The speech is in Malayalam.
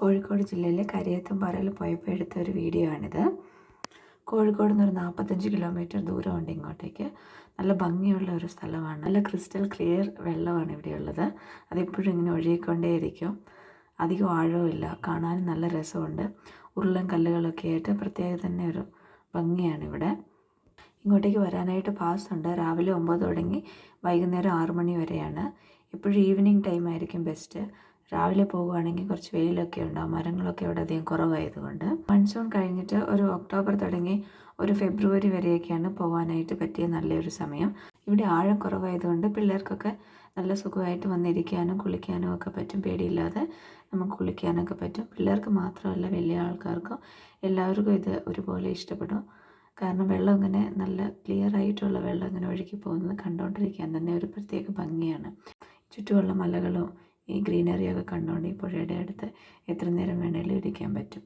കോഴിക്കോട് ജില്ലയിലെ കരിയത്തുംപാറയിൽ പോയപ്പോൾ എടുത്ത ഒരു വീഡിയോ ആണിത്. കോഴിക്കോട് നിന്ന് ഒരു 45 കിലോമീറ്റർ ദൂരമുണ്ട് ഇങ്ങോട്ടേക്ക്. നല്ല ഭംഗിയുള്ള ഒരു സ്ഥലമാണ്. നല്ല ക്രിസ്റ്റൽ ക്ലിയർ വെള്ളമാണ് ഇവിടെയുള്ളത്. അതിപ്പോഴും ഇങ്ങനെ ഒഴുകിക്കൊണ്ടേയിരിക്കും. അധികം ആഴവുമില്ല, കാണാനും നല്ല രസമുണ്ട്. ഉരുളൻ കല്ലുകളൊക്കെ ആയിട്ട് പ്രത്യേക തന്നെ ഒരു ഭംഗിയാണ് ഇവിടെ. ഇങ്ങോട്ടേക്ക് വരാനായിട്ട് പാസ് ഉണ്ട്. രാവിലെ 9 തുടങ്ങി വൈകുന്നേരം 6 മണി വരെയാണ്. ഇപ്പോഴും ഈവനിങ് ടൈം ആയിരിക്കും ബെസ്റ്റ്. രാവിലെ പോകുകയാണെങ്കിൽ കുറച്ച് വെയിലൊക്കെ ഉണ്ടാകും. മരങ്ങളൊക്കെ ഇവിടെ അധികം കുറവായതുകൊണ്ട്. മൺസൂൺ കഴിഞ്ഞിട്ട് ഒരു ഒക്ടോബർ തുടങ്ങി ഒരു ഫെബ്രുവരി വരെയൊക്കെയാണ് പോകാനായിട്ട് പറ്റിയ നല്ലൊരു സമയം. ഇവിടെ ആഴം കുറവായതുകൊണ്ട് പിള്ളേർക്കൊക്കെ നല്ല സുഖമായിട്ട് വന്നിരിക്കാനും കുളിക്കാനും ഒക്കെ പറ്റും. പേടിയില്ലാതെ നമുക്ക് കുളിക്കാനൊക്കെ പറ്റും. പിള്ളേർക്ക് മാത്രമല്ല, വലിയ ആൾക്കാർക്കും എല്ലാവർക്കും ഇത് ഒരുപോലെ ഇഷ്ടപ്പെടും. കാരണം വെള്ളം ഇങ്ങനെ നല്ല ക്ലിയർ ആയിട്ടുള്ള വെള്ളം ഇങ്ങനെ ഒഴുകി പോകുന്നത് കണ്ടുകൊണ്ടിരിക്കാൻ തന്നെ ഒരു പ്രത്യേക ഭംഗിയാണ്. ചുറ്റുമുള്ള മലകളും ഈ ഗ്രീനറിയൊക്കെ കണ്ടുകൊണ്ട് ഈ പുഴയുടെ അടുത്ത് എത്ര നേരം വേണേലും ഇരിക്കാൻ പറ്റും.